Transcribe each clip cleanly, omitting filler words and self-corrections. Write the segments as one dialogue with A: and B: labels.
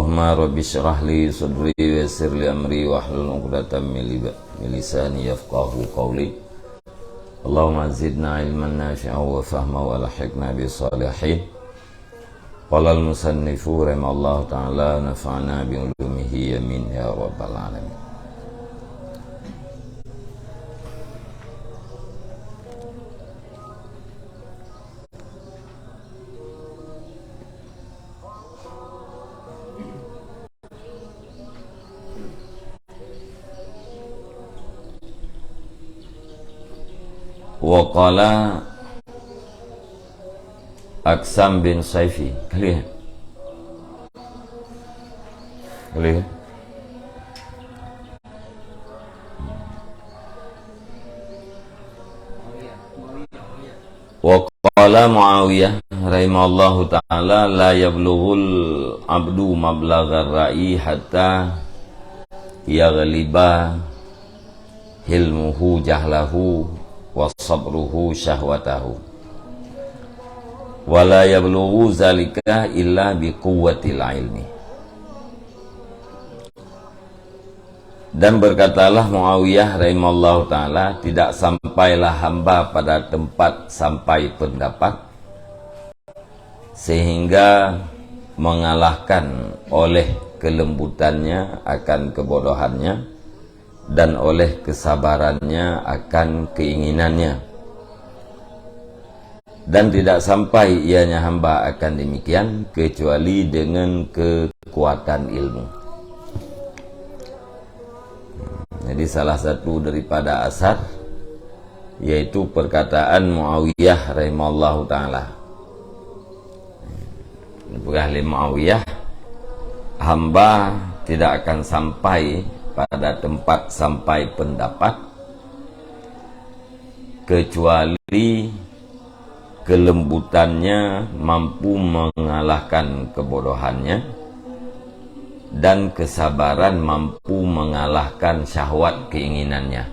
A: Allahumma rabbi syrah li sadri wa yassir li amri wahlul 'uqdatam min lisani yafqahu qawli. Allahumma zidna ilman nafi'an wa fahma wa lahiqna bis salihin. Qala al-musannifu rahimallahu ta'ala nafa'na bi ulumihi amin ya rabbal alamin. Waqala Aksam bin Saifi kali Waqala Muawiyah rahimallahu ta'ala la yablughul abdu mablaghar ra'i hatta yaghliba hilmuhu jahlahu wa sabruhu syahwatahu wa la yablughu zalika illa bi quwwatil ilmi. Dan berkatalah Muawiyah rahimallahu ta'ala, tidak sampailah hamba pada tempat sampai pendapat sehingga mengalahkan oleh kelembutannya akan kebodohannya dan oleh kesabarannya akan keinginannya, dan tidak sampai ianya hamba akan demikian kecuali dengan kekuatan ilmu. Jadi salah satu daripada asar yaitu perkataan Muawiyah rahimallahu ta'ala. Berkata Muawiyah, hamba tidak akan sampai pada tempat sampai pendapat kecuali kelembutannya mampu mengalahkan kebodohannya dan kesabaran mampu mengalahkan syahwat keinginannya.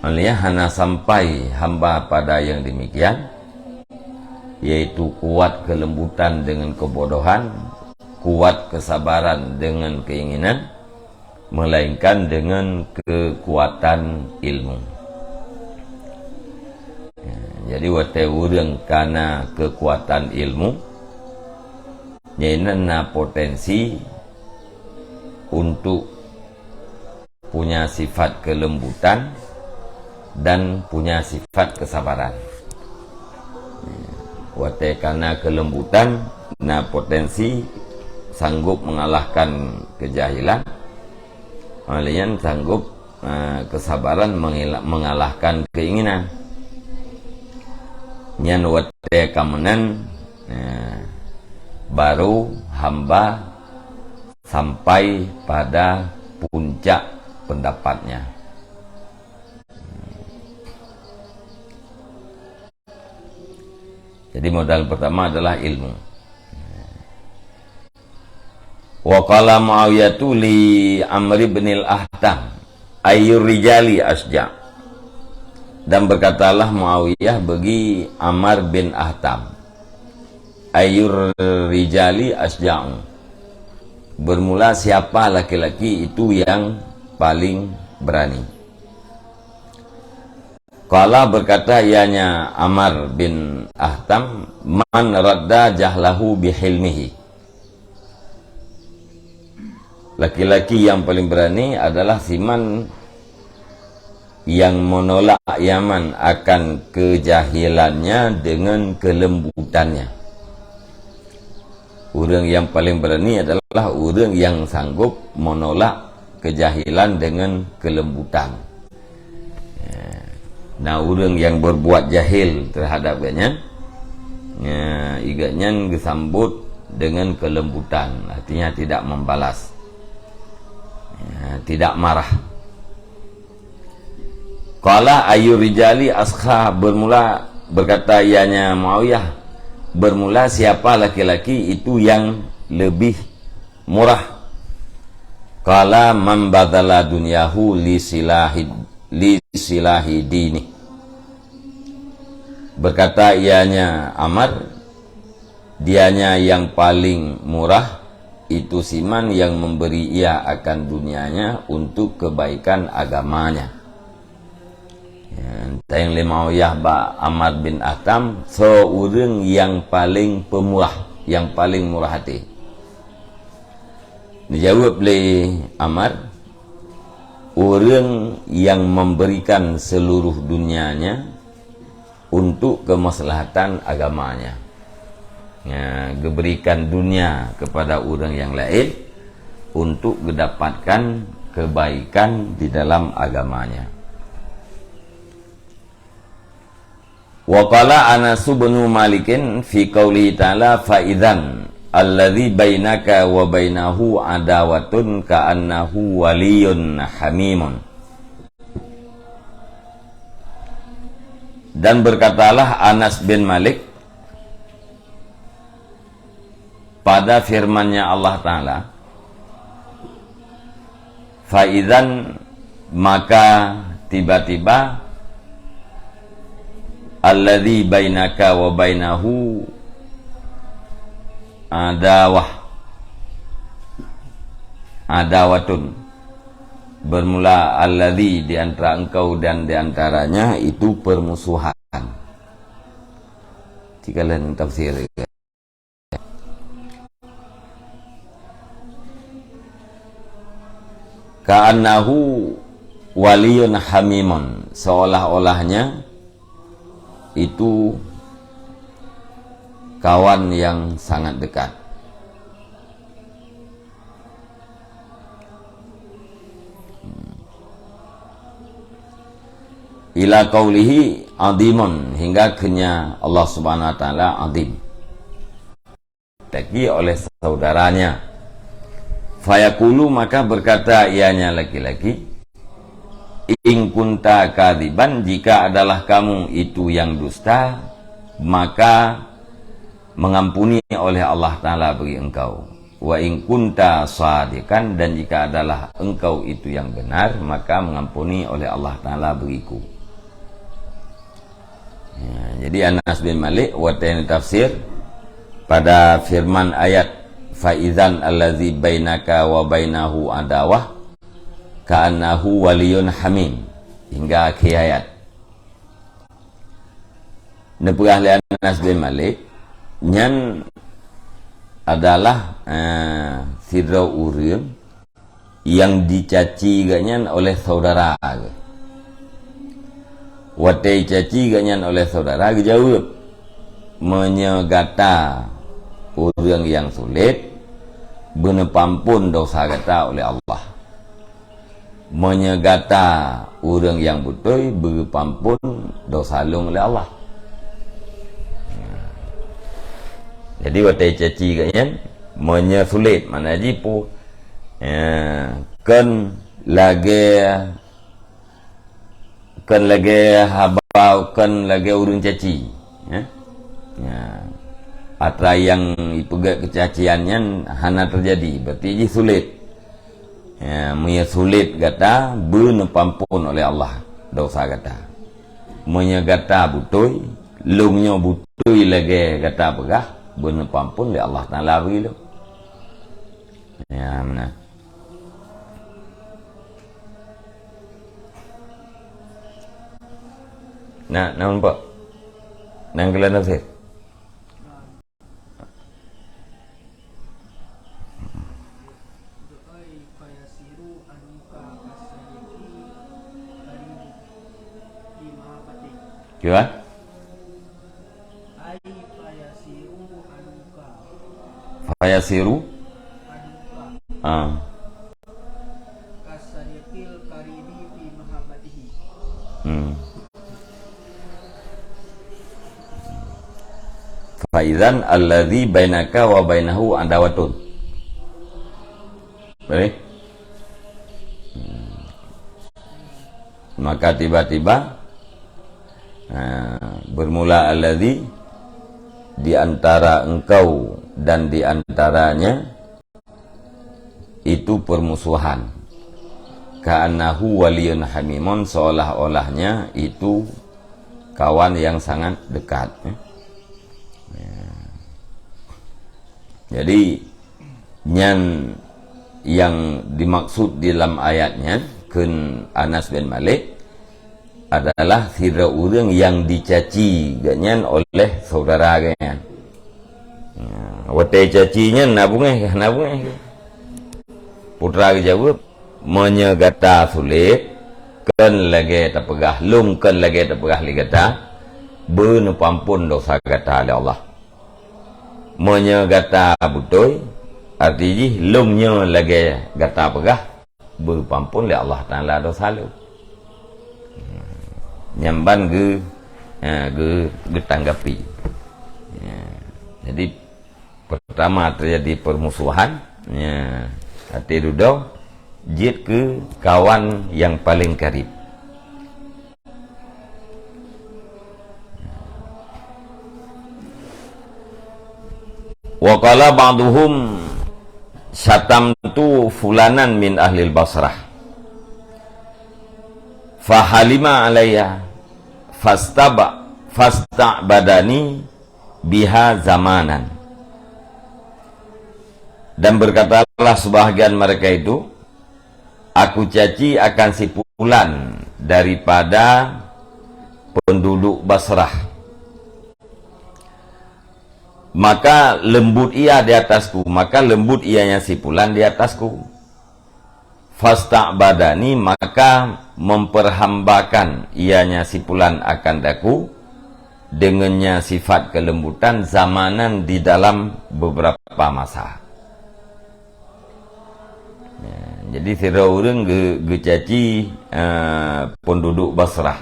A: Maksudnya hanya sampai hamba pada yang demikian, yaitu kuat kelembutan dengan kebodohan, kuat kesabaran dengan keinginan, melainkan dengan kekuatan ilmu. Jadi wate urang kana kekuatan ilmu nyeuna potensi untuk punya sifat kelembutan dan punya sifat kesabaran. Wate kana kelembutan na potensi sanggup mengalahkan kejahilan, kemudian sanggup kesabaran mengalahkan keinginan. Nyan wate kamenan baru hamba sampai pada puncak pendapatnya. Jadi modal pertama adalah ilmu. Wa qala Muawiyatu li Amr bin al-Ahtam ayyur rijali asja'. Dan berkatalah Muawiyah bagi Amr bin Ahtam, ayyur rijali asja'u, bermula siapa laki-laki itu yang paling berani. Qala berkata ianya Amr bin Ahtam, man radda jahlahu bihilmihi. Laki-laki yang paling berani adalah siman yang menolak Yaman akan kejahilannya dengan kelembutannya. Orang yang paling berani adalah orang yang sanggup menolak kejahilan dengan kelembutan. Nah, orang yang berbuat jahil terhadapnya, iganya disambut dengan kelembutan, artinya tidak membalas. Tidak marah. Qala ayyur rijali askha, bermula berkata ianya Muawiyah, bermula siapa laki-laki itu yang lebih murah. Qala man badala dunyahu li silahi dini. Berkata ianya Amr, dianya yang paling murah, itu siman yang memberi ia akan dunianya untuk kebaikan agamanya. Yang lima uyah ba Amar bin Atam, seorang yang paling pemurah, yang paling murah hati. Dijawab oleh Amar, orang yang memberikan seluruh dunianya untuk kemaslahatan agamanya. Ya, diberikan dunia kepada orang yang lain untuk mendapatkan kebaikan di dalam agamanya. Wa qala Anas bin Malikin fi qoulihi ta'ala fa idzan alladzi bainaka wa bainahu adawatun ka'annahu waliyyun hamimun. Dan berkatalah Anas bin Malik pada firman-Nya Allah Ta'ala, fa'idzan, maka tiba-tiba, alladzi bainaka wa bainahu adawatun, bermula alladzi di antara engkau dan di antaranya itu permusuhan. Jika kalian tafsir ka'annahu waliyun hamimun, seolah-olahnya itu kawan yang sangat dekat. Ila qaulihi adimun, hingga kenya Allah Subhanahu wa taala adim, taki oleh saudaranya. Fayaqulu, maka berkata ianya laki-laki, in kunta kadziban, jika adalah kamu itu yang dusta, maka mengampuni oleh Allah Ta'ala bagi engkau. Wa in kunta shadiqan, dan jika adalah engkau itu yang benar, maka mengampuni oleh Allah Ta'ala bagiku. Ya, jadi Anas bin Malik watani tafsir pada firman ayat fa'idzan allazi bainaka wa bainahu adawah ka'annahu waliyun hamim, hingga akhir ayat. Nepegah li Anas bin Malik nyan adalah sidra urang yang dicaci ganyan oleh saudara. Watai caci ganyan oleh saudara, jawab menyegata orang yang sulit, benepampun dosa kata oleh Allah. Menyegata orang yang betul, benepampun dosa lung oleh Allah. Jadi watai caci kan, menyesulit, mana jipu, kan lagi habau, kan lagi urung caci, atra yang ipuga kecaciannya hana terjadi, berarti ini sulit. Sulit kata benepampun oleh Allah dosa kata. Menyegata butoi, lungnya butoi lagi kata pegah, benepampun oleh Allah Ta'ala begitu. Ya, mana? Nah, namun Pak, nang kalian tafsir. Gimana? Fayasiru
B: kasadiqil karibi fi mahabbatihi.
A: Faizan alladzi bainaka wa bainahu adawatun. Baik. Maka tiba-tiba bermula alladzi, di antara engkau dan di antaranya itu permusuhan. Ka'annahu waliyun hamimun, seolah-olahnya itu kawan yang sangat dekat. Jadi nyan yang dimaksud dalam ayatnya kun Anas bin Malik adalah sira orang yang dicaci ganyan oleh saudara ganyan. Wate cacinya nabungai. Putra jawab menyegata sulit kan lagi terpegah lum kan lagi terpegah ligata berpampun dosa kata oleh Allah. Menyegata betul artinya lumnya lagi gata pegah berpampun oleh Allah Taala dosa lu. Nyamban ge tanggapi. Jadi pertama terjadi permusuhan, hati duduk jid ke kawan yang paling karib. Wa qala ba'duhum syatamtu fulanan min ahli Basrah fahalima alayya fasta'badani biha zamanan. Dan berkatalah sebahagian mereka itu, aku caci akan si fulan daripada penduduk Basrah, maka lembut ia di atasku, maka lembut ianya si fulan di atasku. Fasta'badani, maka memperhambakan ianya si fulan akan daku dengannya sifat kelembutan zamanan di dalam beberapa masa. Jadi sira orang gecaci penduduk Basrah.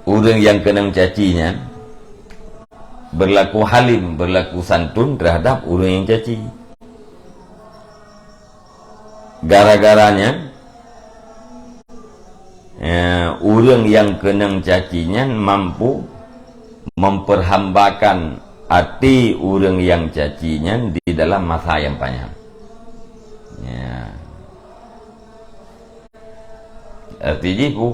A: Orang yang kena cacinya berlaku halim, berlaku santun terhadap orang yang caci. Gara-garanya orang yang kena cacinya mampu memperhambakan hati orang yang cacinya di dalam masa yang panjang. Artinya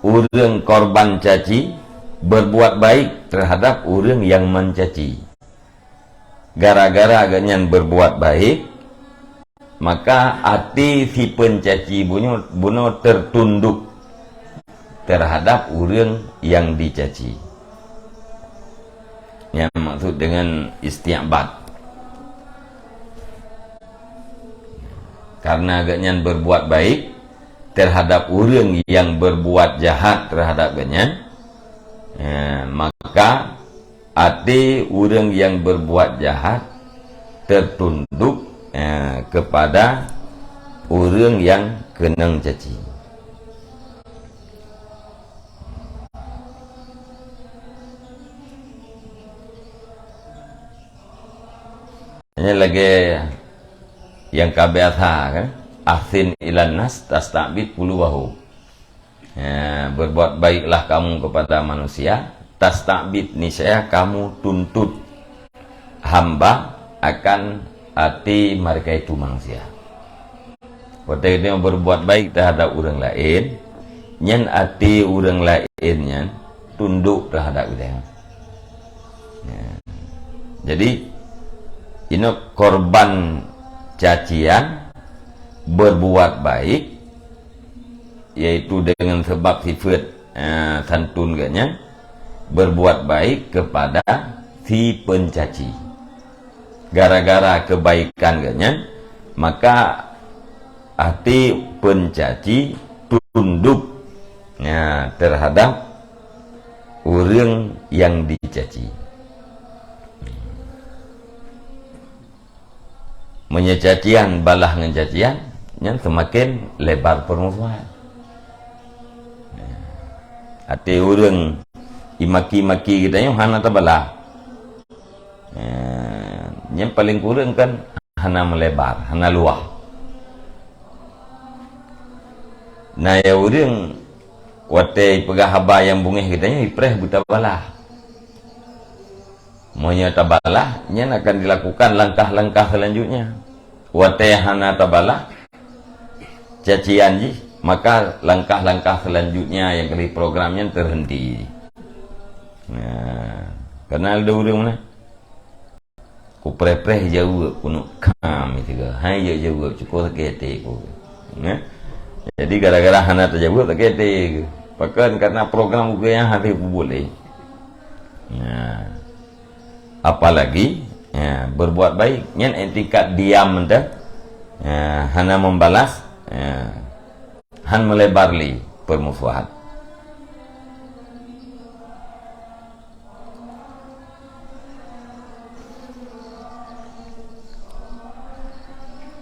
A: orang korban caci berbuat baik terhadap orang yang mencaci. Gara-gara ganyan berbuat baik, maka hati si pencaci bunuh tertunduk terhadap orang yang dicaci. Yang maksud dengan isti'bad. Karena ganyan berbuat baik terhadap orang yang berbuat jahat terhadap ganyan, maka hati orang yang berbuat jahat tertunduk kepada orang yang kena caci. Ini lagi yang kabiasa kan, ahsin ilan nas tastabid puluwahu. Berbuat baiklah kamu kepada manusia, tastabid niscaya kamu tuntut hamba akan hati mereka itu manusia. Waktu itu berbuat baik terhadap orang lain, nyen hati orang lainnya tunduk terhadap dia. Jadi ini korban cacian berbuat baik, yaitu dengan sebab sifat santun gaknya berbuat baik kepada si pencaci. Gara-gara kebaikan gaknya, maka hati pencaci tunduk terhadap orang yang dicaci. Menyecacian balah ngecacian yang semakin lebar permusuhan. Hati orang imaki-maki kita yang hana tabalah, yang paling kurang kan hana melebar, hana luah. Nah ya orang wate pegah haba yang bungeh kita yang ipreh buta balah. Monya tabalah, nya akan dilakukan langkah-langkah selanjutnya. Wate hana tabalah cacian ji, maka langkah-langkah selanjutnya yang kali programnya terhenti. Nah, karena ada orang mana ku preh-preh jauh kuno kam itu ke hai jauh cukup kete ku ya. Jadi gara-gara hana terjauh tak kete bahkan karena program gue yang hari boleh ya. Apalagi ya, berbuat baik nyen etikat diam dah ya, hana membalas ya, han melebarli permusuhan.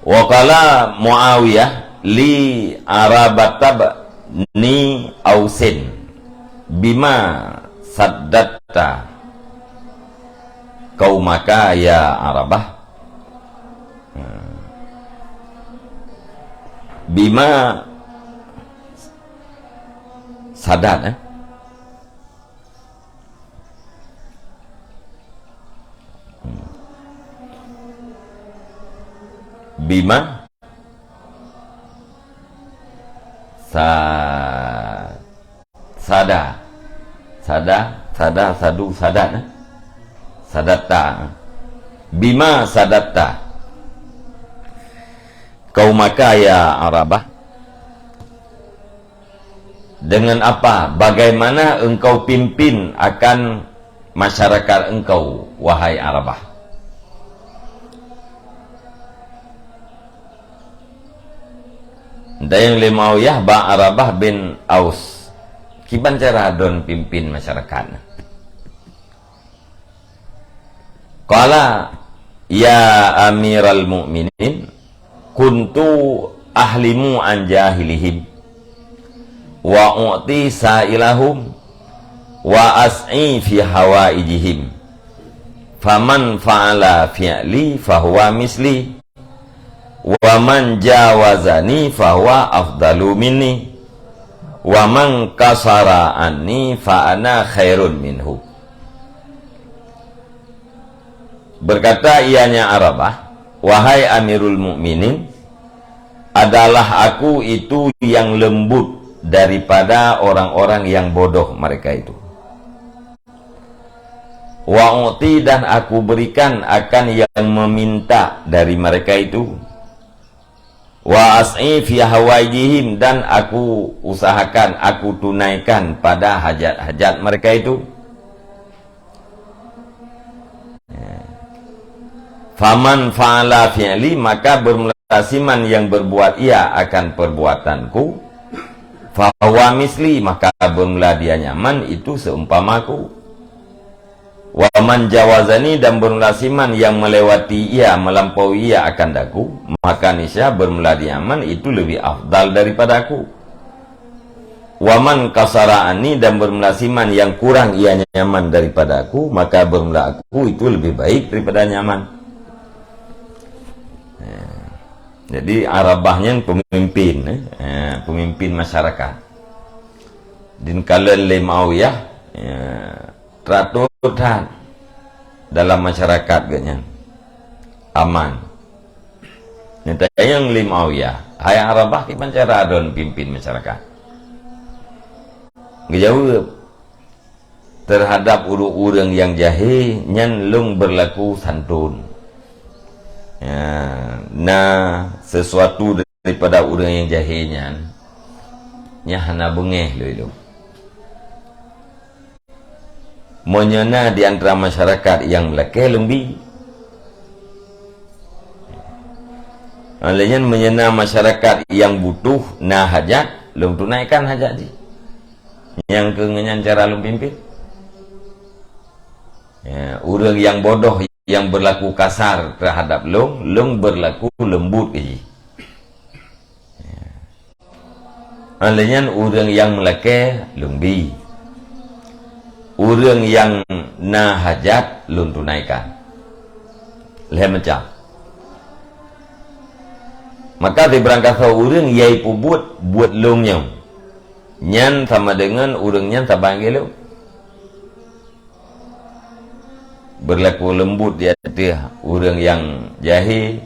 A: Waqala Muawiyah li arabatab ni ausin bima saddatta qaumaka ya arabah bima sadat bima sadatta bima sadatta qaumaka ya arabah dengan apa bagaimana engkau pimpin akan masyarakat engkau wahai arabah. Dayang Muawiyah ba Arabah bin Aus kiban cara don pimpin masyarakat. Qala ya amiral mu'minin kuntu ahlimu an jahilihim wa u'ti sa'ilahum wa as'i fi hawaijihim faman fa'ala fi'li fahuwa misli wa man jawazani fahuwa afdalu minni wa man kasara anni fa ana khairun minhu. Berkata ianya Arabah, wahai Amirul Mukminin, adalah aku itu yang lembut daripada orang-orang yang bodoh mereka itu. Wa uti dan aku berikan akan yang meminta dari mereka itu. Wa as'i fi hawaijihim dan aku usahakan, aku tunaikan pada hajat-hajat mereka itu. Faman fa'ala fi'li maka bermulasiman yang berbuat ia akan perbuatanku. Fahuwa misli maka bermula dia nyaman itu seumpamaku. Wa man jawazani dan bermulasiman yang melewati ia melampaui ia akan daku maka niscaya bermula dia nyaman itu lebih afdal daripada aku. Wa man kasara'ani dan bermulasiman yang kurang ia nyaman daripada aku maka bermula aku itu lebih baik daripada nyaman. Jadi Arabahnya pemimpin, pemimpin masyarakat. Din kalau Muawiyah teratur dalam masyarakat gaknya aman. Nanti yang Muawiyah, hai Arabah kipan cara don pimpin masyarakat. Ngejawab terhadap urang-urang yang jahil nyan lung berlaku santun. Ya, nah sesuatu daripada orang yang jahilnya nyahana bengeh lo menyena di antara masyarakat yang melakeh lembi alanya menyena masyarakat yang butuh nah hajat lum tunaikan hajat di yang kengenyan cara lum pimpin ya, orang yang bodoh yang berlaku kasar terhadap long berlaku lembut aja. Alanya orang yang melakeh lumbi, orang yang na hajat lun tunaikan. Leh macam. Maka diberangkat orang yai buat longnya, nyan sama dengan orangnya tak panggil lo. Berlaku lembut di atas orang yang jahil,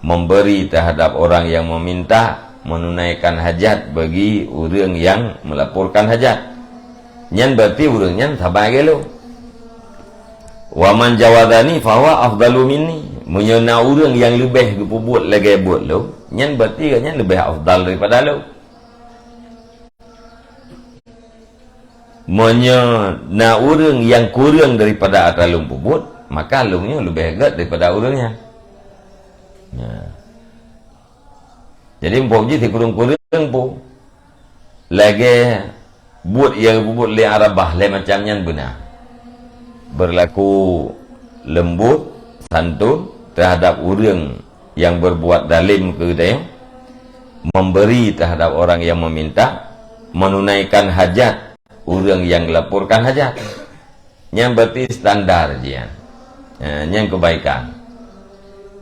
A: memberi terhadap orang yang meminta, menunaikan hajat bagi orang yang melaporkan hajat. Nyan berarti orangnya sabar gelo. Wa man jawadani fa huwa afdalu minni. Menyena orang yang lebih buat lagi buat lo, nyan berarti kan lebih afdal daripada lo. Menyena orang yang kurang daripada atalung buat, maka lungnya lebih hebat daripada orangnya. Ya. Jadi mpok je kurang-kurang po. Lagi buat yang buat le arabah le macam nyan benar. Berlaku lembut, santun terhadap orang yang berbuat zalim ke dia, memberi terhadap orang yang meminta, menunaikan hajat orang yang laporkan hajat. Yang berarti standar je. Yang kebaikan.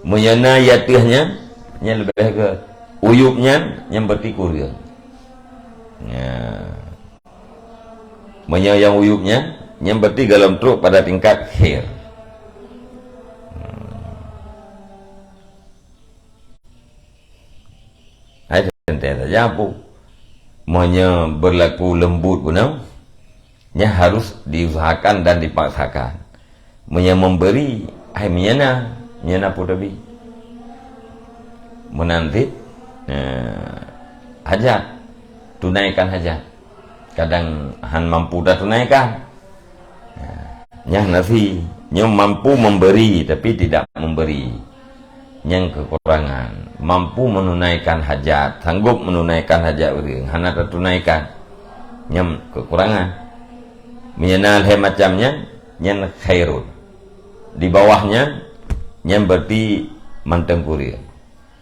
A: Menyana yatihnya, yang lebih ke uyubnya, yang berarti kurang. Menyana yang uyubnya, yang berarti dalam truk pada tingkat khair. Hai tentu saja apa? Maunya berlaku lembut pun, nya harus diusahakan dan dipaksakan. Maunya memberi, hai menyana pun lebih. Menanti hajat, tunaikan hajat. Kadang han mampu dah tunaikan. Nya nafi, nya mampu memberi tapi tidak memberi. Yang kekurangan, mampu menunaikan hajat, sanggup menunaikan hajat orang, hana tertunaikan. Yang kekurangan. Menyenal macamnya, yang khairun. Di bawahnya, yang berarti mantengkuri.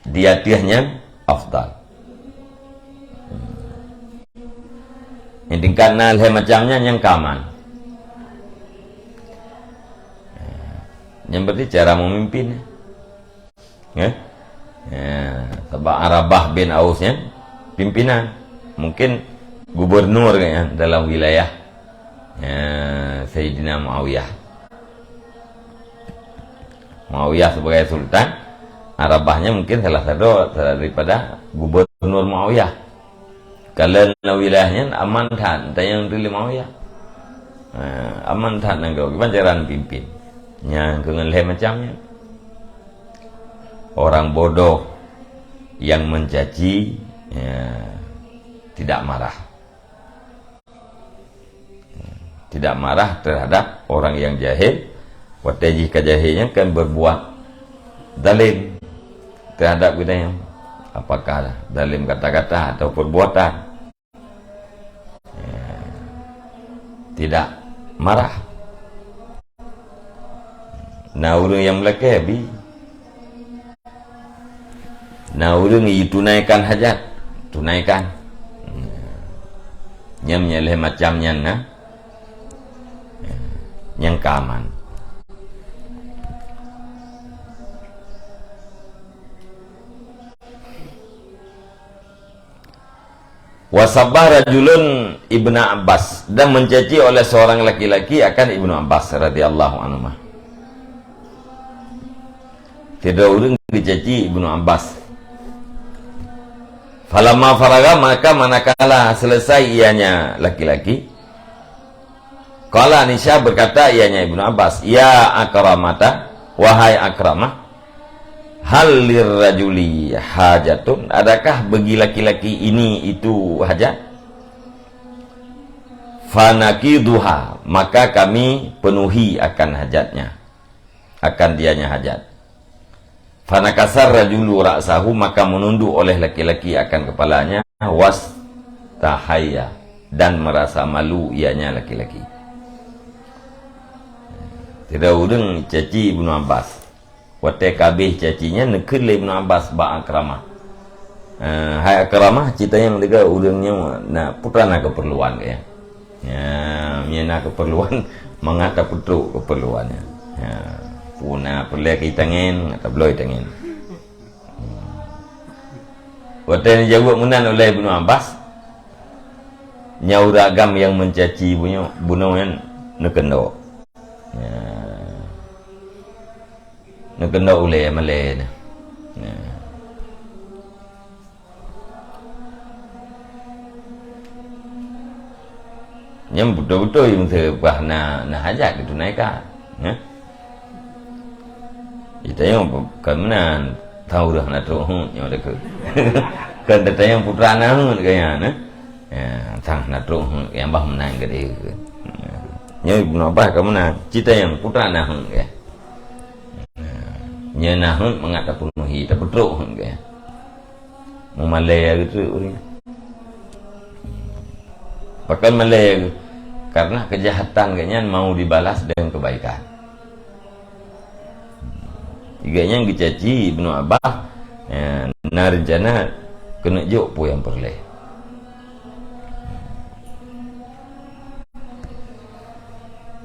A: Di atasnya afdal. Yang tingkatnya macamnya yang kaman. Yang berarti cara memimpin. Sebab Arabah bin Ausnya pimpinan, mungkin gubernur kayaknya dalam wilayah Sayyidina Muawiyah. Muawiyah sebagai sultan, Arabahnya mungkin salah satu daripada gubernur Muawiyah. Kalau wilayahnya aman tan, tanya yang Muawiyah. Aman tan nang pancaran pimpin. Yang kengelih macamnya. Orang bodoh yang mencaci tidak marah. Tidak marah terhadap orang yang jahil. Watajih kejahilnya kan berbuat zalim terhadap kita. Apakah zalim kata-kata atau perbuatan. Tidak marah. Nah orang yang melaki orang itu tunaikan hajat, tunaikan. Yang menyalih macamnya yang keaman. Wasabah rajulun Ibnu Abbas, dan mencaci oleh seorang laki-laki akan Ibnu Abbas radhiyallahu anhu. Tidak orang dicaci Ibnu Abbas. Falamma faraga, maka manakala selesai ianya laki-laki, qala Nisha, berkata ianya Ibnu Abbas, ya akramata, wahai akramah, hal lirrajuli hajatun, adakah bagi laki-laki ini itu hajat? Fanakiduha, maka kami penuhi akan hajatnya, akan dianya hajat. Fanakasar rajulu ra'sahu, maka menunduk oleh laki-laki akan kepalanya, was tahaya, dan merasa malu ianya laki-laki. Tidak udang caci Ibnu Abbas. Watai kabeh cacinya nekil Ibnu Abbas ba akramah. Hai akramah, cita yang lega udangnya nak putra nak keperluan kaya. Nak keperluan mengata putu keperluannya. Puna perlu kitangin atau beloi tangin. Watai jawab menan oleh Ibnu Abbas, nyauragam yang mencaci bunuh yang nekendo. Nekendo oleh Malay. Yang betul-betul yang sebab nak hajat ditunaikan. Itanya kemenan tahu dah nak teruk nya dak. Kan datanya putra nang kayaknya. Ya, tang nak teruk yang bah menang ke dia. Nya Ibnu Abbas kemenan cita yang putra nang ke. Nya nahun mengata penuhi tak teruk ke. Memalai gitu orang. Bahkan malai karena kejahatan kayaknya mau dibalas dengan kebaikan. Iganya yang dicaci Ibnu Abbas narjana kena jok po yang perleh.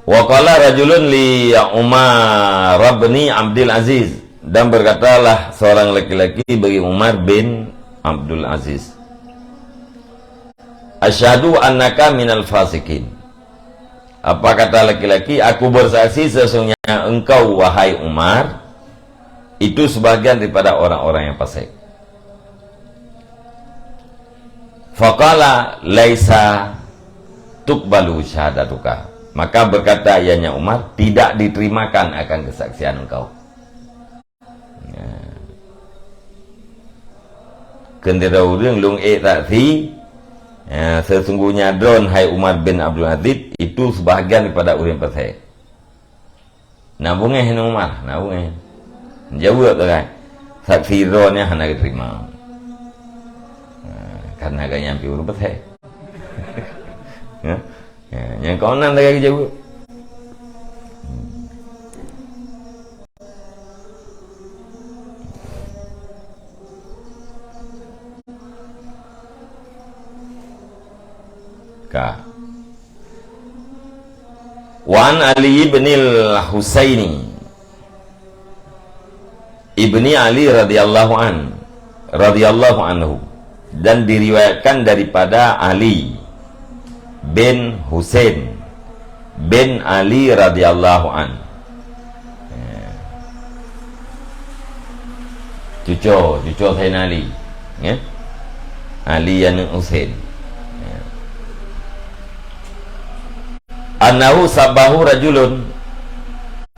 A: Wa qala rajulun li Umar bin Abdul Aziz, dan berkatalah seorang laki-laki bagi Umar bin Abdul Aziz, asyhadu annaka minal fasikin. Apa kata laki-laki? Aku bersaksi sesungguhnya engkau wahai Umar itu sebagian daripada orang-orang yang fasik. Faqala laisa tuqbalu syahadatuka. Maka berkata ianya Umar, tidak diterimakan akan kesaksian engkau. Kendera urang lung takfi, sesungguhnya drone hai Umar bin Abdul Aziz itu sebahagian daripada orang fasik. Nabungnya hen Umar, nabungnya jauh kan saksi drone-nya hana diterima. Karena gak nyampe urang fasik. Yang kawanan lagi jauh. Wan Ali bin al-Husaini ibni Ali radhiyallahu anhu, dan diriwayatkan daripada Ali bin Husain bin Ali radhiyallahu an. Cucu Sayyidina Ali, ya. Ali yang Husain. Annahu sabahu rajulun,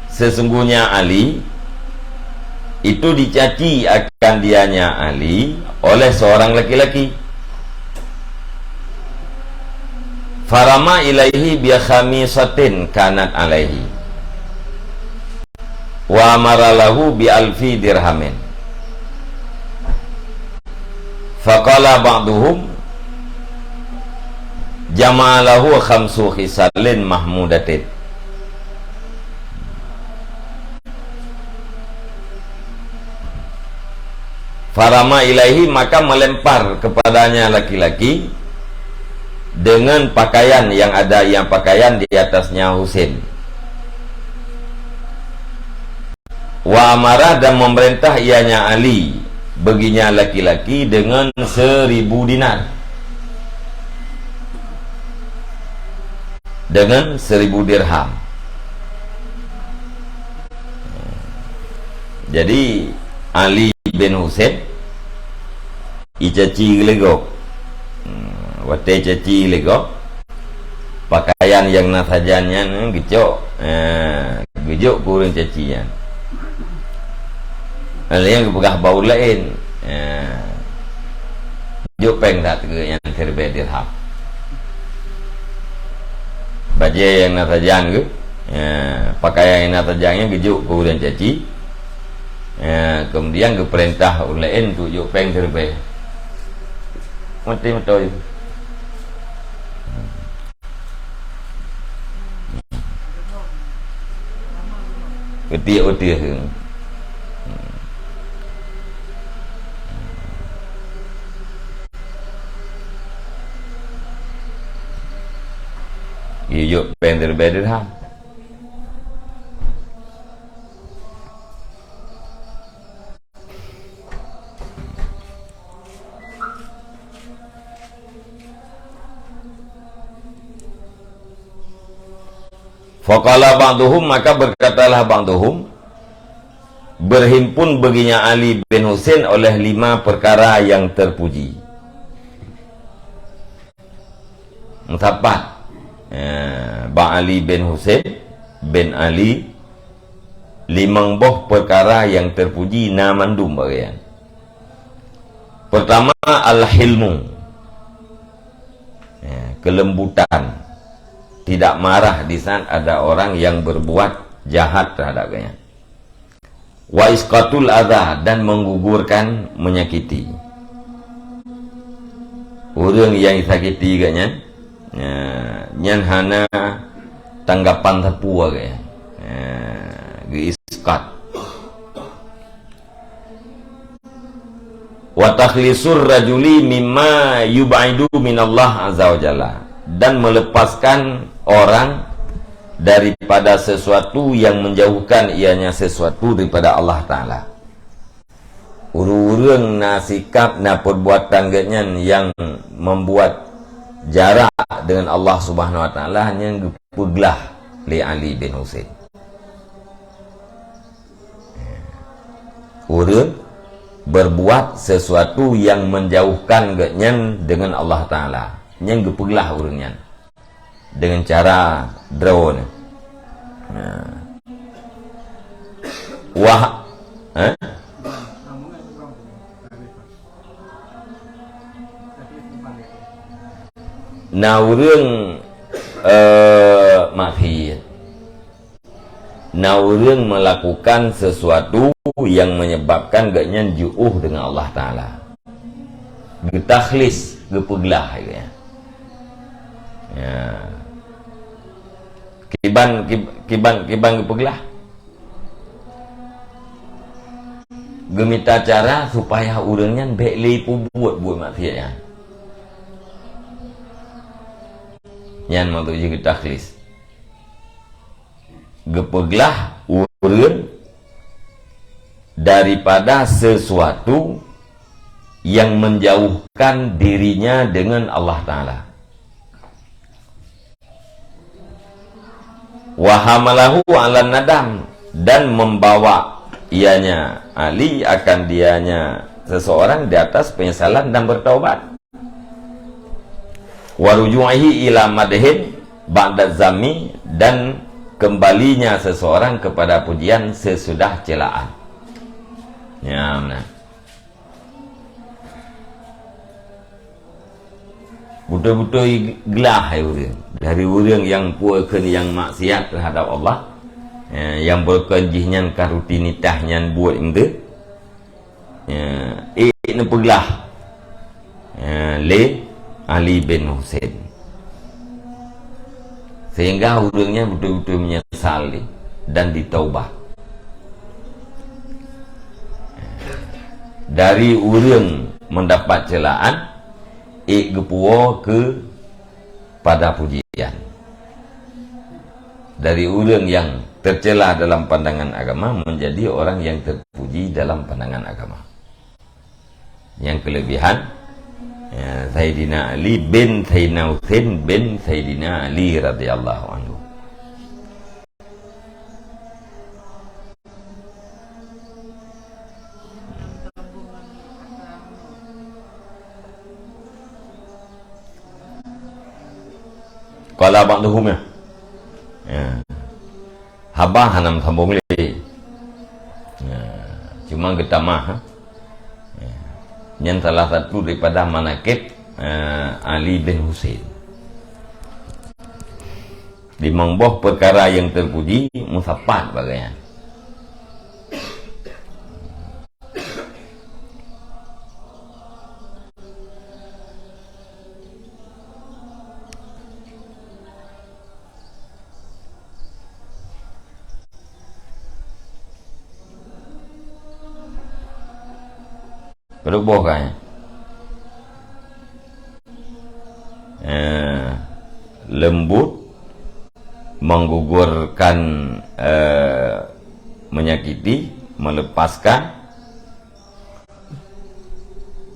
A: sesungguhnya Ali itu dicaci akan dianya Ali oleh seorang laki-laki. Farama ilaihi bi khamisatin kanat alaihi wa maralahu bi alfi dirhamin. Faqala ba'duhum jama'alahu khamsu khisalin mahmudatin. Farama ilaihi, maka melempar kepadanya laki-laki dengan pakaian yang ada yang pakaian di atasnya Husain. Wa amarah, dan memerintah ianya Ali baginya laki-laki dengan 1000 dinar. Dengan 1000 dirham. Jadi Ali bin Husain icaci legok, wate caci legok, pakaian yang nasajannya gecok, gejok kurang cacinya. Yang kepegah bau lain, jopeng tak yang 1000 dirham. Baju yang natajan ke, pakaian yang natajannya gejuk kemudian caci, kemudian ke perintah ulain tu juk peng terbaik, mati betul. Uti. Yuk pender dirham. Faqala ba'duhum, maka berkatalah ba'duhum, berhimpun baginya Ali bin Husain oleh 5 perkara yang terpuji. Mutapat Ali bin Husain bin Ali limang boh perkara yang terpuji na mandum bagian. Pertama, al-hilmu, kelembutan, tidak marah di saat ada orang yang berbuat jahat terhadapnya. Wa isqatul adha, dan menggugurkan, menyakiti. Orang yang disakiti gaknya, nyan hana tanggapan tepu agaknya, isqat. Wa takhlisur rajuli mimma yub'idu minallah azza wa jalla, dan melepaskan orang daripada sesuatu yang menjauhkan ianya sesuatu daripada Allah Ta'ala. Urung na sikap na perbuatan genyan yang membuat jarak dengan Allah Subhanahu Wa Ta'ala hanya gepeglah li Ali bin Husain. Urung berbuat sesuatu yang menjauhkan genyan dengan Allah Ta'ala, yang gepeglah urungnya dengan cara drone. Wah, na urang maksiat, na urang melakukan sesuatu yang menyebabkan gaknya ju'uh dengan Allah Ta'ala, getakhlis, gepeglah ya. Kiban gepeglah, gemita cara supaya urangnya baik lepu buat maksiat ya. Yang maksud juga takhlis, gepeglah urang daripada sesuatu yang menjauhkan dirinya dengan Allah Ta'ala. Wahamalahu ala nadam, dan membawa ianya Ali akan dianya seseorang di atas penyesalan dan bertaubat. Waruju'ihi ila madhin ba'da zami, dan kembalinya seseorang kepada pujian sesudah celaan. Ya, benar. Betul-betul gelah urang dari urang yang puakeun yang maksiat terhadap Allah, yang berkenjihnya karutinitahnya buat itu, ini pegelah le Ali bin Husain, sehingga urangnya betul-betul menyesal dan ditaubat. Dari urang mendapat celaan, gepuo ke pada pujian. Dari urang yang tercela dalam pandangan agama menjadi orang yang terpuji dalam pandangan agama. Yang kelebihan Sayyidina Ali bin Sayyidina Husain bin Sayyidina Ali radhiyallahu anhu. Kalau abang tu humnya, habah hanam sambung lagi. Cuma kita mah, yang salah satu daripada manakib Ali bin Husain. Di mangboh perkara yang terpuji musapat bagainya. Berubah kan? Lembut, menggugurkan, menyakiti, melepaskan,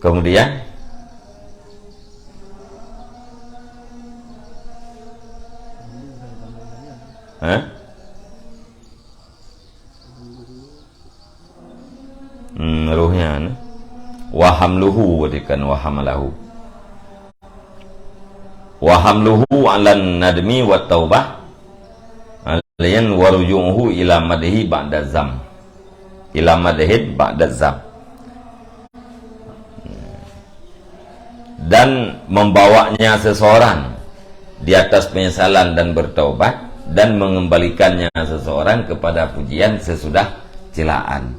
A: kemudian ruhnya wahamluhu wadikan wahamalahu wahamluhu ala nadmi wa taubah layan warujuhu ila madhi ba'da zam, ila madhi ba'da zam, dan membawanya seseorang di atas penyesalan dan bertaubat, dan mengembalikannya seseorang kepada pujian sesudah celaan.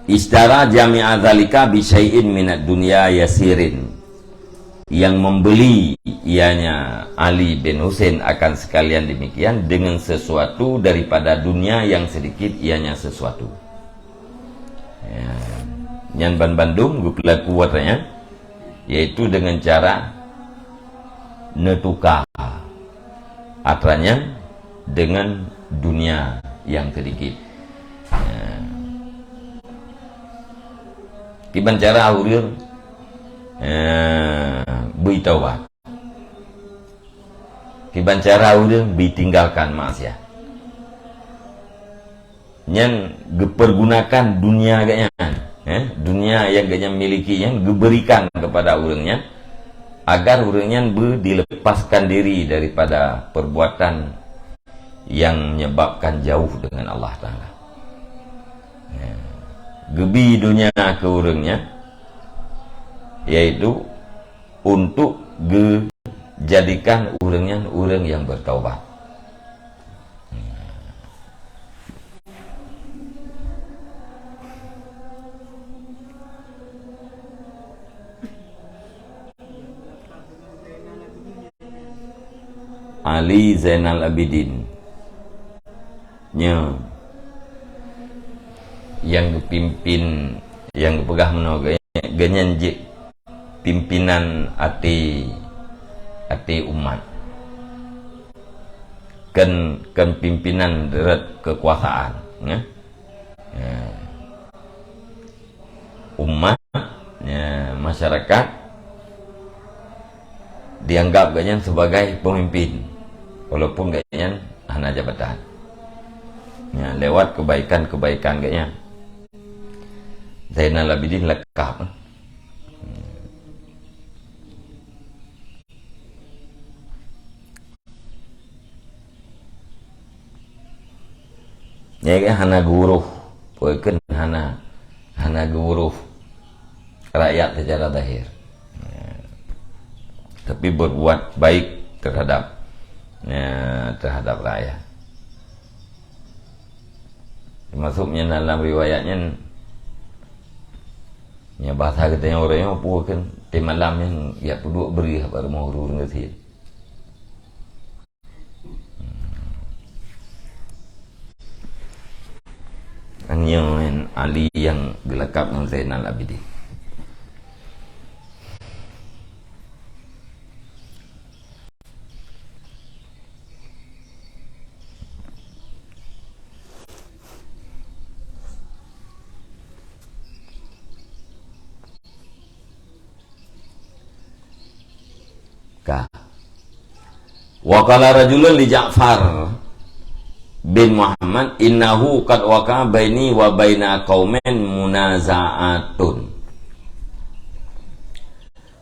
A: Ishtara jami'a dzalika bi syai'in minad dunya yasirin, yang membeli ianya Ali bin Husain akan sekalian demikian dengan sesuatu daripada dunia yang sedikit ianya sesuatu. Nyan ban Bandung gue pelaku watanya, yaitu dengan cara netukar atranya dengan dunia yang sedikit. Kiban cara aurir bertaubat, kiban cara aurir ditinggalkan maksiat, yang dipergunakan dunia gaknya, dunia yang gaknya miliki, yang diberikan kepada orangnya agar orangnya dilepaskan diri daripada perbuatan yang menyebabkan jauh dengan Allah Ta'ala. Gebi dunia ke orangnya, yaitu untuk jadikan orangnya orang yang bertaubat. Ali Zainal Abidin yang pimpin, yang pegah menawa ganyan pimpinan ati umat, kan pimpinan deret kekuasaan, umat, masyarakat dianggap ganyan sebagai pemimpin, walaupun ganyan hanya jabatan, lewat kebaikan ganyan. Zainal Abidin lekap. Ya kan hana guru, bukan hana guru rakyat secara zahir, tapi berbuat baik terhadap rakyat. Termasuknya dalam riwayatnya, bahasa katanya orangnya apa kan temalamnya ya perlu beri pada mau urus ngasih. Yang Ali yang gelakap dengan Zainal Abidin. Wa qala rajulun li Ja'far bin Muhammad innahu qad waqa baini wa baina qaumin munaza'atun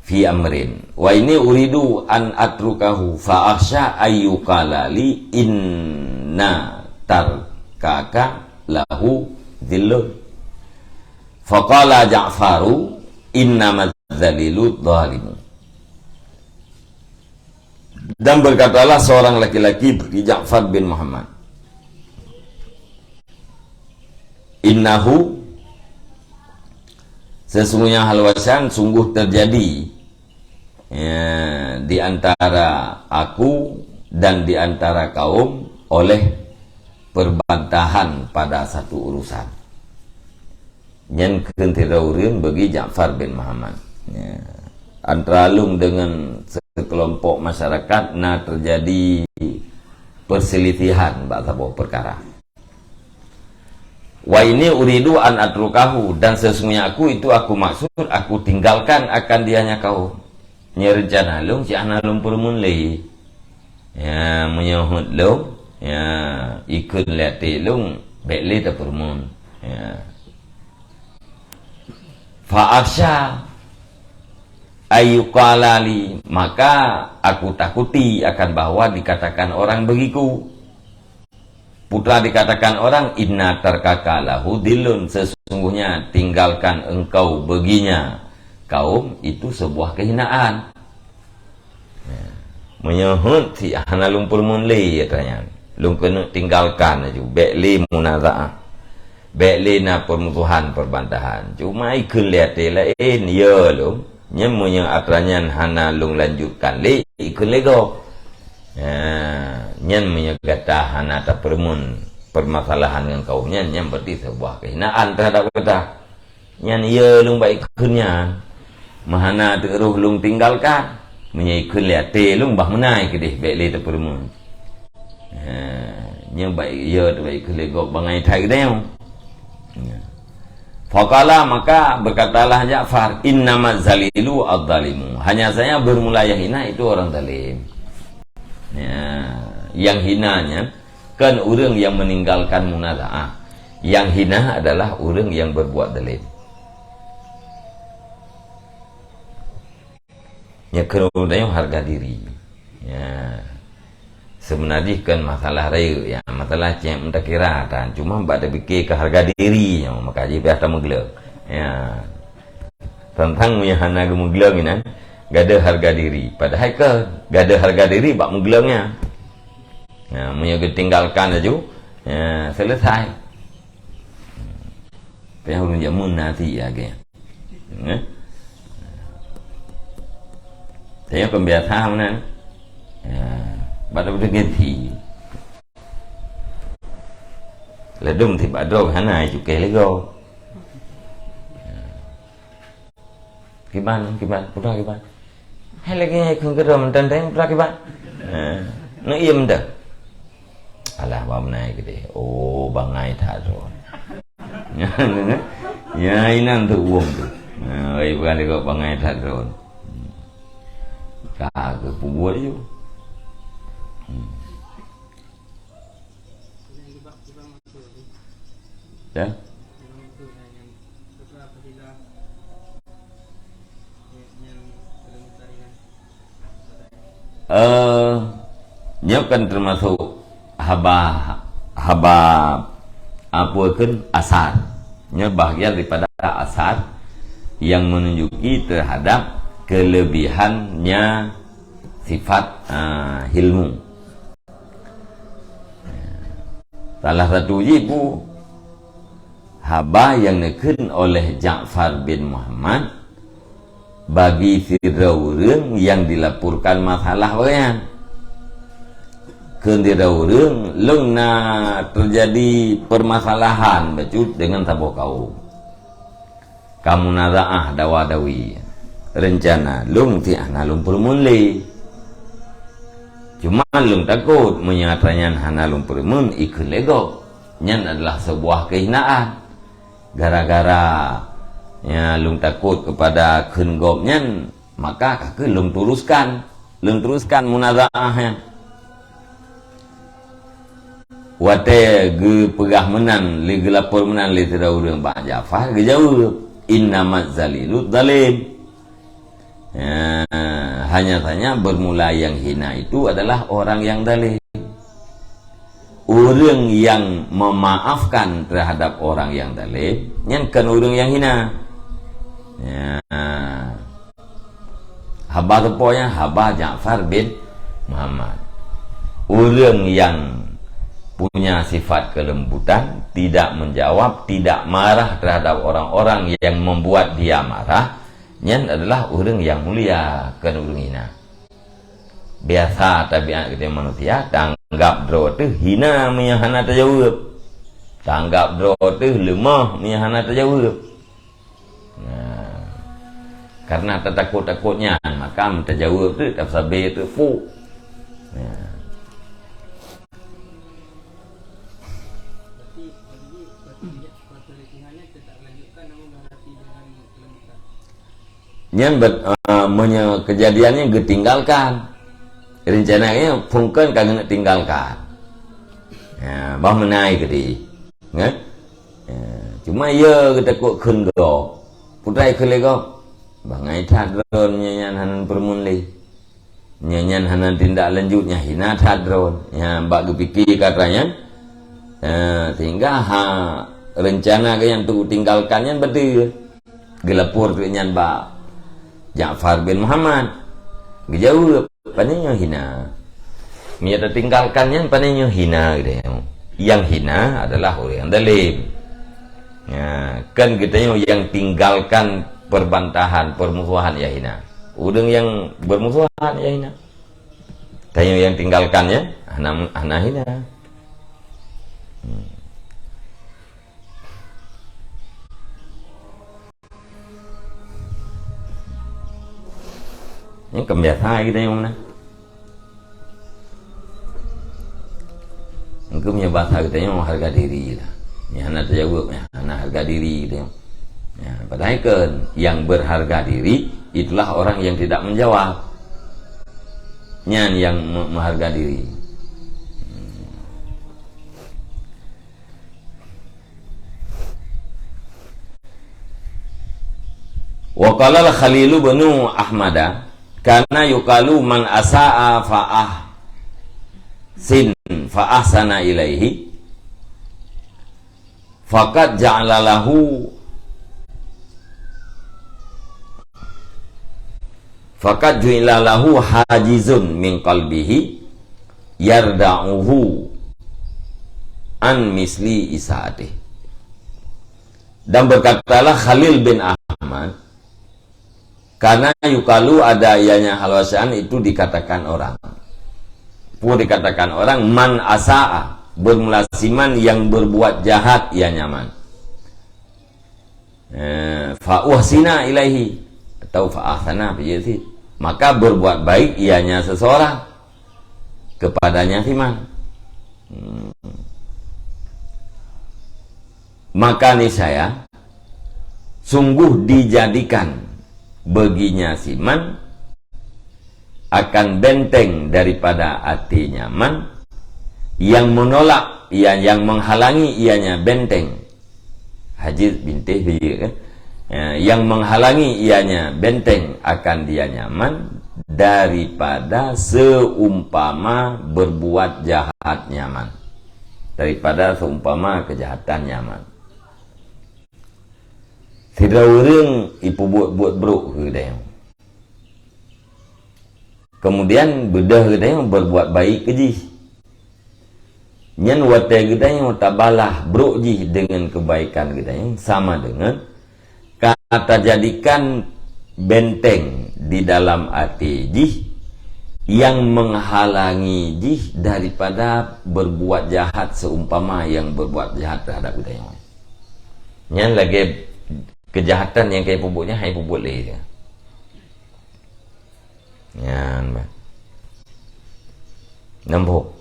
A: fi amrin wa ini uridu an atrukahu fa akhsha ayyuqala li inna tarkaka lahu dhillun faqala Ja'faru inna madzalilu dhalimu. Dan berkatalah seorang laki-laki bagi Ja'far bin Muhammad, innahu, sesungguhnya halwasan sungguh terjadi di antara aku dan di antara kaum oleh perbantahan pada satu urusan. Yang kentiraurian bagi Ja'far bin Muhammad, antara lung dengan sekelompok masyarakat terjadi perselisihan bahasa perkara. Wa ini uridu an atrukahu, dan sesungguhnya aku maksud aku tinggalkan akan dianya kau. Rencana lung si ana lung permun leh, menyahut lung, ikut lihat lung bekle ta permun, fa aksha ayyuqalali, maka aku takuti akan bahwa dikatakan orang bagiku, putra dikatakan orang inna tarkaka lahu dilun, sesungguhnya tinggalkan engkau baginya kaum itu sebuah kehinaan. Menyahut si hana lumpur munli katanya. Lung kena tinggalkan aja. Bekli munaza'ah. Bekli na permusuhan perbantahan. Cuma ikut lihat lain ya lung. Nyemunya atranyan hana lung lanjutkan li ikut lego. Nyen menyegata hana tak permun permasalahan dengan kaumnya, nyen berarti sebuah kehinaan terhadap kita. Nyen ya lung baik ikutnya. Mahana teruh lung tinggalkan. Menyikun lihat lung bah menai ke deh bekli tak permun. Nya baik ya tu baik kelego bangai thai deu. Faqala, maka berkatalah Ja'far, innamaz zalilu adz-zalimu. Hanya saja bermula yang hina itu orang zalim. Yang hinanya kan orang yang meninggalkan munaza'ah. Yang hina adalah orang yang berbuat zalim. Ya kerudanya harga diri. Ya. Sebenarnya kan masalah raya, ya masalah cem tak kira dan cuma mbak ada fikir ke harga diri, yang maka je biasa menggelak. Ya. Tentang punya hana gemuglang ini, gak ada harga diri. Padahal ke gak ada harga diri bak muglangnya. Ya, punya tinggalkan aja. Ya, selesai. Pihak ulun jamun nanti ya ke. Ya. Saya kebiasaan mana? Ya. Pada berganti. Ledung thì bà đô hả này chụp kề lấy gô. Cái ban, bút ra cái ban. Hay là cái không cái rồi mình trên đấy bút ra cái ban. Nó im được. Alah bom này cái đấy. Ô bà ngay thả rồi. Ya ini nanti uang tu. Bukan dia kau bangai thả rồi. Cả cái phụ buat je. Ya. Dia kan termasuk haba apa kan asar. Nya bahagian daripada asar yang menunjuki terhadap kelebihannya sifat ilmu. Salah satu ibu haba yang nekun oleh Ja'far bin Muhammad bagi firdaurang yang dilaporkan masalah wayan. Kendirdaurang lengna terjadi permasalahan becut dengan tabuh kaum. Kamu naza'ah dawadawi rencana lung ti'ana lumpur munli. Cuma lung takut menyatakan hana lumpur mun ikut lego. Nyan adalah sebuah kehinaan. Gara-gara ya lung takut kepada kenggop nyan, maka kakek lung teruskan munaza'ahnya. Wate ge pegah menan li gelapor menan li tidak urang Pak Ja'far ge jawab innamaz zalilu zalim. Ya, hanya saja bermula yang hina itu adalah orang yang zalim. Orang yang memaafkan terhadap orang yang zalim, nyankan orang yang hina. Ya. Haba teponya haba Ja'far bin Muhammad. Orang yang punya sifat kelembutan, tidak menjawab, tidak marah terhadap orang-orang yang membuat dia marah. Nyan adalah orang yang mulia, kan orang hina. Biasa tabiat kita manusia, tanggap dro tu hina punya hana terjawab. Tanggap dro tu lemah punya hana terjawab. Nah, karena takut-takutnya, maka terjawab tu tak sabar tu fu. Nah. Nyan kejadiannya ditinggalkan. Rencananya pungkan kagak tinggalkan. Ya, bah menai ke di. Ngat? Ya, cuma ya kita kok kengo. Putai kelego. Bangai thadron nyanyan hanan permunli. Nyanyan hanan tindak lanjutnya hina thadron. Ya, mbak kepikir katanya Tinggal rencana ke yang tu tinggalkannya betul gelepur tu nyan ba Ja'far bin Muhammad gejauh panenya hina mia tinggalkannya panenya hina gitu. Yang hina adalah orang yang zalim. Kan kita yang tinggalkan perbantahan permusuhan ya hina. Orang yang bermusuhan ya hina. Tanya yang tinggalkannya ana hina. Những cầm đẹp hai cái đây không nè, cứ punya bahasa kita yang harga diri lah. Ya, anak terjawab ya, anak harga diri gitu. Ya, padahal kan yang berharga diri itulah orang yang tidak menjawab. Nyan yang mengharga diri. Wa qala al-Khalilu bin Ahmada karena yukalu man asa'a fa'ah sin fa'ahsana ilaihi faqad ja'ala lahu faqad ju'ila lahu hajizun min qalbihi yarda'uhu an misli isaatih. Dan berkatalah Khalil bin Ahmad, karena yukalu ada ianya halwasan itu dikatakan orang. Dikatakan orang man asa'a, bermulasiman yang berbuat jahat ia nyaman. Fa'uhsina ilaihi atau fa'ahsana bijazid, maka berbuat baik ianya seseorang kepadanya siman. Maka niscaya sungguh dijadikan baginya siman akan benteng daripada hati nyaman yang menolak yang menghalangi ianya benteng hajiz bintih kan? Yang menghalangi ianya benteng akan dia nyaman daripada seumpama berbuat jahat nyaman, daripada seumpama kejahatan nyaman. Tidak orang ipu buat buruk ke dia. Kemudian bedah ke dia berbuat baik ke jih. Nyan watai ke dia tak balah buruk jih dengan kebaikan ke dia sama dengan kata jadikan benteng di dalam hati jih yang menghalangi jih daripada berbuat jahat seumpama yang berbuat jahat terhadap kita. Nyan lagi kejahatan yang kayak pupuknya hai pupuk leh. Ya, nombor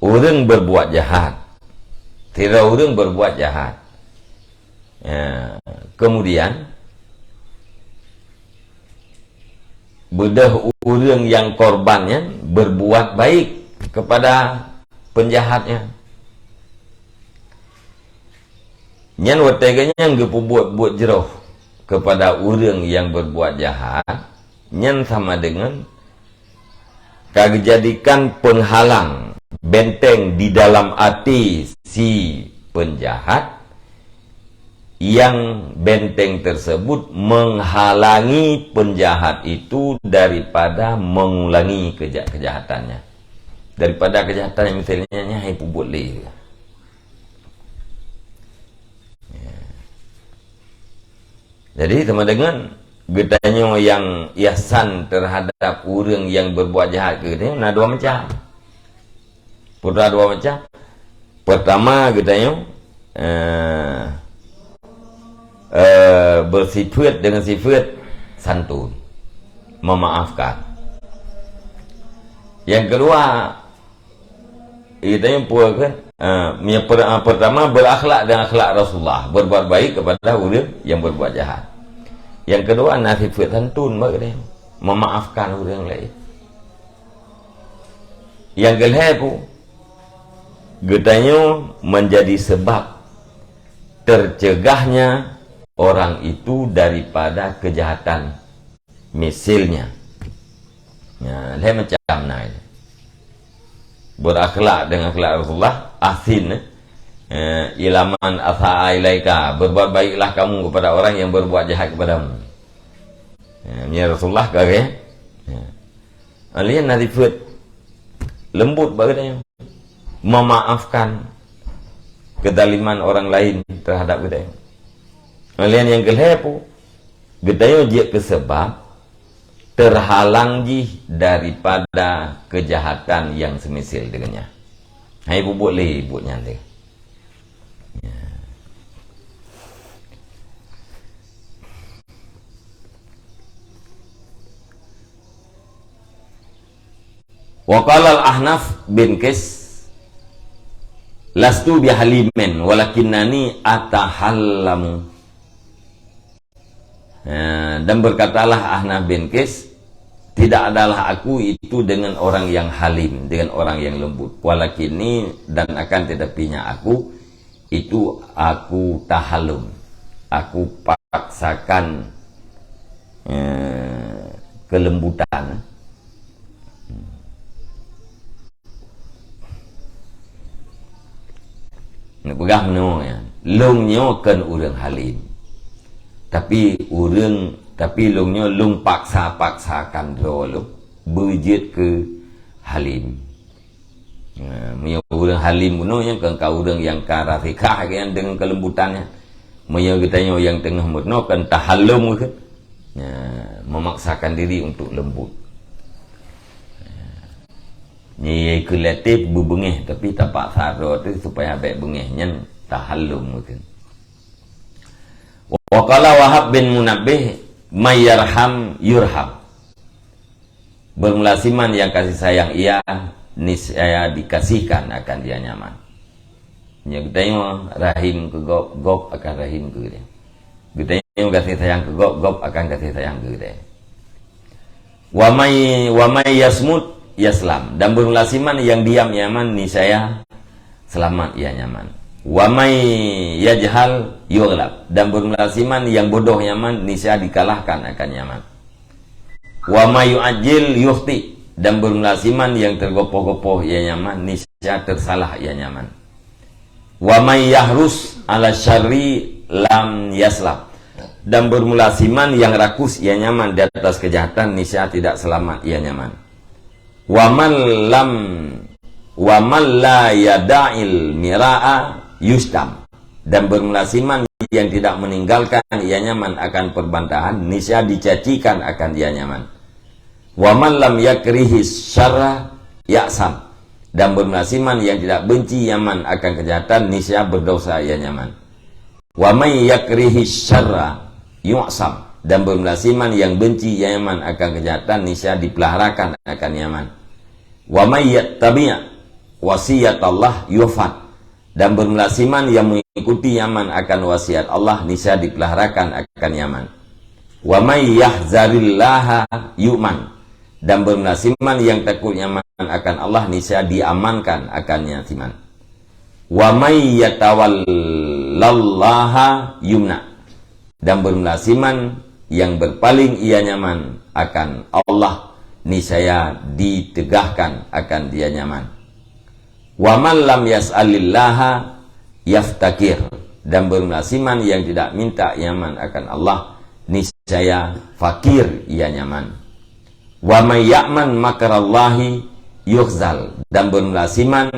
A: orang berbuat jahat, tidak orang berbuat jahat. Ya, kemudian bedah orang yang korbannya berbuat baik kepada penjahatnya. Nyan wateganya yang buat jeroh kepada orang yang berbuat jahat, nyan sama dengan kejadikan penghalang benteng di dalam hati si penjahat yang benteng tersebut menghalangi penjahat itu daripada mengulangi kejahatannya, daripada kejahatan yang misalnya hai pubut leh. Jadi sama dengan getanya yang ihsan terhadap orang yang berbuat jahat ke dia, ada dua macam. Putra dua macam. Pertama getanya bersifat dengan sifat santun, memaafkan. Yang kedua getanya pun kan pertama berakhlak dengan akhlak Rasulullah, berbuat baik kepada orang yang berbuat jahat. Yang kedua nasifat santun bagi dia, memaafkan orang lain. Yang kedua pun getanya menjadi sebab tercegahnya orang itu daripada kejahatan. Misalnya ya, macam naik berakhlak dengan akhlak Rasulullah ahsin, ilaman atha'a ilaika, berbuat baiklah kamu kepada orang yang berbuat jahat kepadamu. Ya Rasulullah kata, alian narifat lembut bagadanya, memaafkan kedaliman orang lain terhadap kita. Alian yang kelepu, gedaya dia kesebab terhalang daripada kejahatan yang semisil dengannya. Hai bubuk le bubuk nyantai. Wa qala al-Ahnaf bin Qais lastu bihalimin walakinnani atahallamu. Dan berkatalah Ahnaf bin Qais, tidak adalah aku itu dengan orang yang halim, dengan orang yang lembut. Walakini, dan akan tetapinya aku itu aku tahallum, aku paksakan kelembutan. Nak pegah no ya, longnya kan orang halim. Tapi longnya long paksakan dulu berjet ke halim. Punya orang halim puno yang kan kau orang yang karafikah yang dengan kelembutannya. Punya kitanya yang tengah mutno kan tahallum ke. Memaksakan diri untuk lembut. Ni kulatif berbengih tapi tak paksa tu supaya baik bengihnya tahallum mungkin. Wa qala Wahab bin Munabbih mayyarham yurham. Bermulasiman yang kasih sayang ia niscaya dikasihkan akan dia nyaman. Nya gedanya rahim ke gop akan rahim ke dia. Gedanya kasih sayang ke gop akan kasih sayang ke dia. Wa may yasmut yaslam, dan bermulasiman yang diam nyaman niscaya selamat ia nyaman. Wa may yajhal yughlab, dan bermulasiman yang bodoh nyaman niscaya dikalahkan akan nyaman. Wa may yu'ajjil yukhti, dan bermulasiman yang tergopoh-gopoh ia nyaman niscaya tersalah ia nyaman. Wa may yahrus ala syarri lam yaslab, dan bermulasiman yang rakus ia nyaman di atas kejahatan niscaya tidak selamat ia nyaman. Wa man la yada'il mira'a yustam, dan bermulasiman yang tidak meninggalkan ia nyaman akan perbantahan niscaya dicacikan akan dia nyaman. Wa man lam yakrihi syarra ya'sam, dan bermulasiman yang tidak benci nyaman akan kejahatan niscaya berdosa ia nyaman. Wa may yakrihi syarra yu'sam, dan bermulasiman yang benci nyaman akan kejahatan niscaya dipeliharakan akan nyaman. Wa may yattabi' wasiyat Allah yufat, dan bermulasiman yang mengikuti nyaman akan wasiat Allah niscaya dipeliharakan akan nyaman. Wa may yahzarillaha yu'man, dan bermulasiman yang takut nyaman akan Allah niscaya diamankan akan nyaman. Wa may yatawallallaha yumna, dan bermulasiman yang berpaling ia nyaman akan Allah niscaya ditegahkan akan dia nyaman. Wa man lam yas'alillaha yaftakir, dan bermulasiman yang tidak minta nyaman akan Allah niscaya fakir ia nyaman. Wa may ya'man makarallahi yukhzal, dan bermulasiman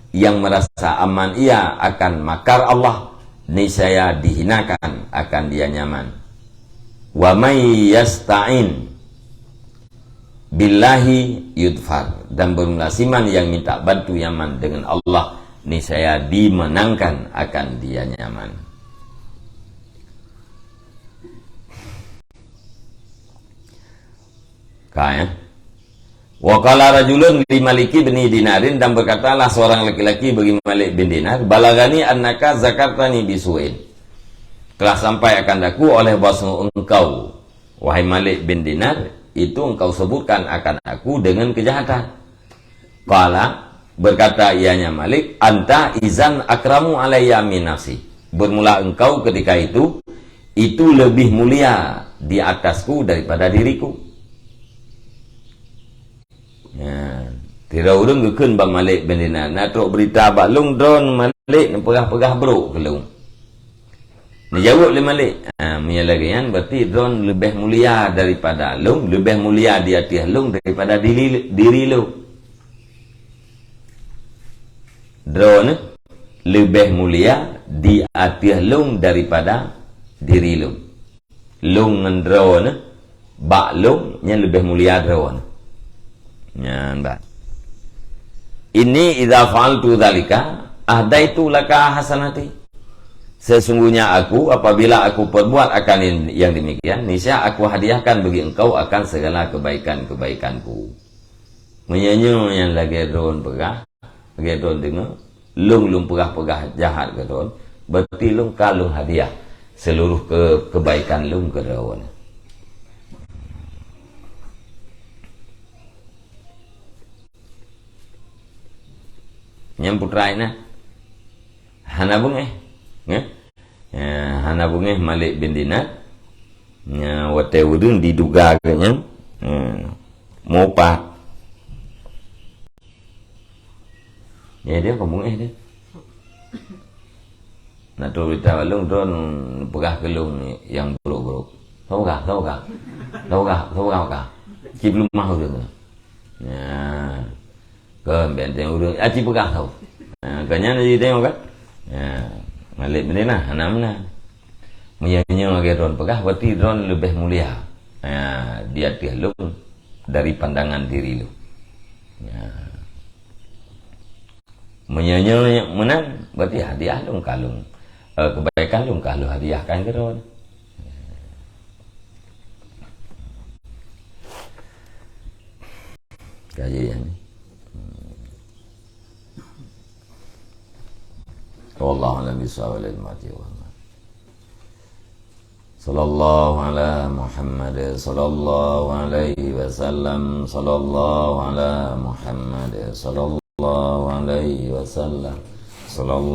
A: yang merasa aman ia akan makar Allah niscaya dihinakan akan dia nyaman. Wa may yasta'in billahi yudfar, dan bermulasiman yang minta bantu nyaman dengan Allah niscaya dimenangkan akan dia nyaman. Kaya wa qala rajulun li Maliki bin Dinarin, dan berkatalah seorang laki-laki bagi Malik bin Dinar, balagani annaka zakartani bisu'in, telah sampai akan daku oleh bahwa engkau wahai Malik bin Dinar itu engkau sebutkan akan aku dengan kejahatan. Qala, berkata ianya Malik, anta izan akramu alayya min nafsi, bermula engkau ketika itu lebih mulia di atasku daripada diriku. Ya. Tira urang gekeun ba malik bendina. Natuk berita bak lung drone malik pegah-pegah bro ke lung. Ni jawab le malik. Punya lagi kan berarti drone lebih mulia daripada lung, lebih mulia di atas lung daripada diri lung. Drone lebih mulia di atas lung daripada diri lung. Lung dengan drone bak lung yang lebih mulia drone. Nyambat. Ini idza fa'altu dzalika ahdaitu laka hasanati. Sesungguhnya aku apabila aku perbuat akan yang demikian, niscaya aku hadiahkan bagi engkau akan segala kebaikan-kebaikanku. Menyanyi yang lagi drone pegah, lagi drone dengar, lung pegah-pegah jahat ke drone, berarti lung kalung hadiah seluruh kebaikan lung ke drone. Yang putra ini hana bungeh hana bungeh malik bin Dinar wate udun diduga kenya mopat ya dia kebungeh dia nak tu berita lung don pegah kelung yang buruk-buruk tahu kah cip lumah udun ya kan benteng urang aci pegah tahu. Kanya jadi tengok kan. Malik bendina hanamna. Menyanyi lagi drone pegah berarti drone lebih mulia. Dia tihlung dari pandangan diri lu. Menyanyi menang berarti hadiah lung kalung. Kebaikan lung kalau hadiahkan ke drone. Kajian ni. Wallahu a'lam bishawab al-mati wa sallallahu ala Muhammad sallallahu alaihi wasallam sallallahu ala Muhammad sallallahu alaihi wasallam sallallahu